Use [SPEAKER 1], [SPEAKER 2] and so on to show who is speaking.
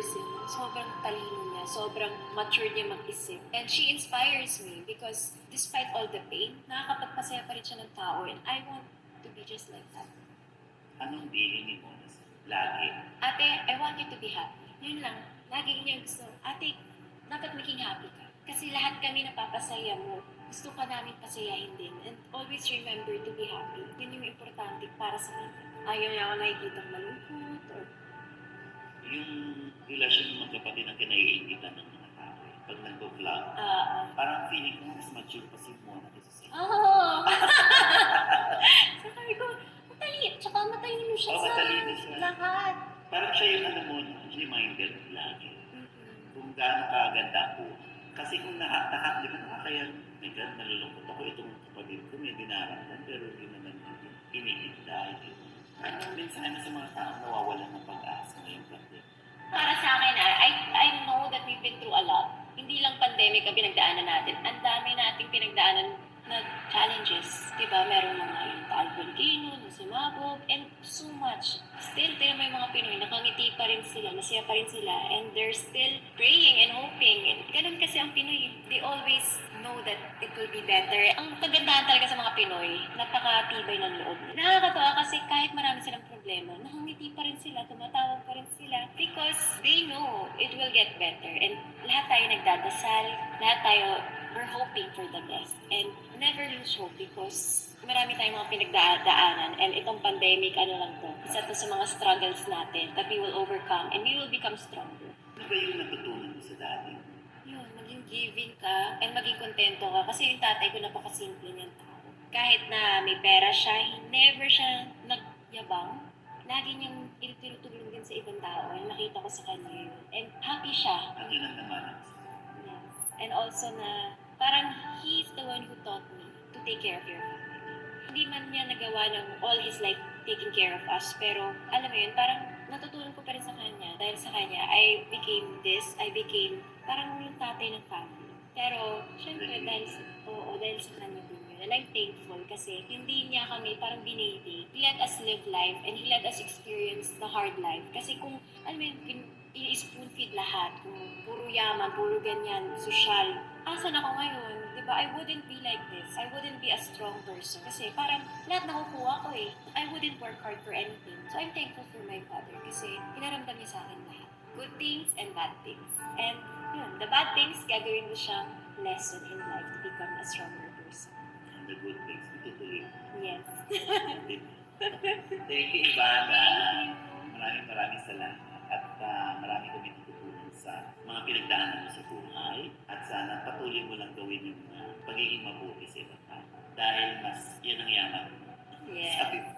[SPEAKER 1] person. Sobrang talino niya, sobrang mature niya mag-isip. And she inspires me because despite all the pain, nakakapagpasaya pa rin siya ng tao and I want to be just like that.
[SPEAKER 2] Anong feeling mo? Lagi.
[SPEAKER 1] Ate, I want you to be happy. Yun lang. Lagi niya gusto. Ate, dapat maging happy ka. Kasi lahat kami napapasaya mo. Gusto ka namin pasayahin din. And always remember to be happy. Yun yung importante para sa kanya. Ayaw niya ako nakikita malungkot or
[SPEAKER 2] Yung relasyon ng magkapatid ang kinaiingitan ng mga tao. Pag nag-vlog, parang feeling ko mas mature pa si Mona kaysa sa'yo.
[SPEAKER 1] Oo. So sabi ko, tsaka matalino siya sa
[SPEAKER 2] Matalino siya.
[SPEAKER 1] lahat.
[SPEAKER 2] Parang siya yung reminder lagi. Kung gaano kaganda ako. Kasi kung di ba kaya, my God, nalulungkot ako itong kapatid ko, may dinaramdam, pero hindi naman iniinda. Minsan sa mga tao nawawalan ng pag-asa ngayong pandemic.
[SPEAKER 1] Para sa akin, I know that we've been through a lot. Hindi lang pandemic ang pinagdaanan natin. Ang dami nating pinagdaanan na challenges. Diba? Meron mga yung Taal Volcano, na sumabog, and so much. Still, tira mo yung mga Pinoy, nakangiti pa rin sila, masaya pa rin sila, and they're still praying and hoping. And ganun kasi ang Pinoy. They always know that it will be better. Ang kagandahan talaga sa mga Pinoy, napakatibay ng loob. Nakakatawa kasi kahit marami silang problema, nakangiti pa rin sila, tumatawag pa rin sila, because they know it will get better. And lahat tayo nagdadasal, lahat tayo, we're hoping for the best. And never lose hope because marami tayong mga pinagdaanan and itong pandemic, lang to, isa to sa mga struggles natin that we will overcome and we will become stronger.
[SPEAKER 2] Ano ba yung natutunan mo sa dati?
[SPEAKER 1] Yun, maging giving ka and maging kontento ka kasi yung tatay ko napakasimple niyang tao. Kahit na may pera siya, never siya nagyabang. Lagi niyang tinutulong din sa ibang tao and nakita ko sa kanya yun. And happy siya.
[SPEAKER 2] Ang yun ang naman.
[SPEAKER 1] Yes. And also na parang he's the one who taught me to take care of your family. Hindi man niya nagawa ng all his life taking care of us, pero alam mo yun, parang natutunan ko pa rin sa kanya. Dahil sa kanya, I became parang yung tatay ng family. Pero, syempre, dahil sa kanya din yun. And I'm thankful kasi hindi niya kami parang biniti. He let us live life and he let us experience the hard life. Kasi kung, alam mo yun, i-spoon feed lahat. Kung puro yaman, puro ganyan, social. Asan ako ngayon? Diba? I wouldn't be like this. I wouldn't be a strong person. Kasi parang lahat nakukuha ko eh. I wouldn't work hard for anything. So I'm thankful for my father kasi pinaramdam niya sa akin lahat. Good things and bad things. And yun, the bad things, gagawin mo siyang lesson in life to become a stronger person.
[SPEAKER 2] And the good things, itutuloy.
[SPEAKER 1] Yes.
[SPEAKER 2] Thank you, Ivana. Maraming salamat. At marami kami natutunan sa mga pinagdaanan mo sa buhay. At sana patuloy mo lang gawin yung pagiging mabuti sa ibang tao. Dahil mas yan ang yaman mo.
[SPEAKER 1] Yes.
[SPEAKER 2] Sabi mo.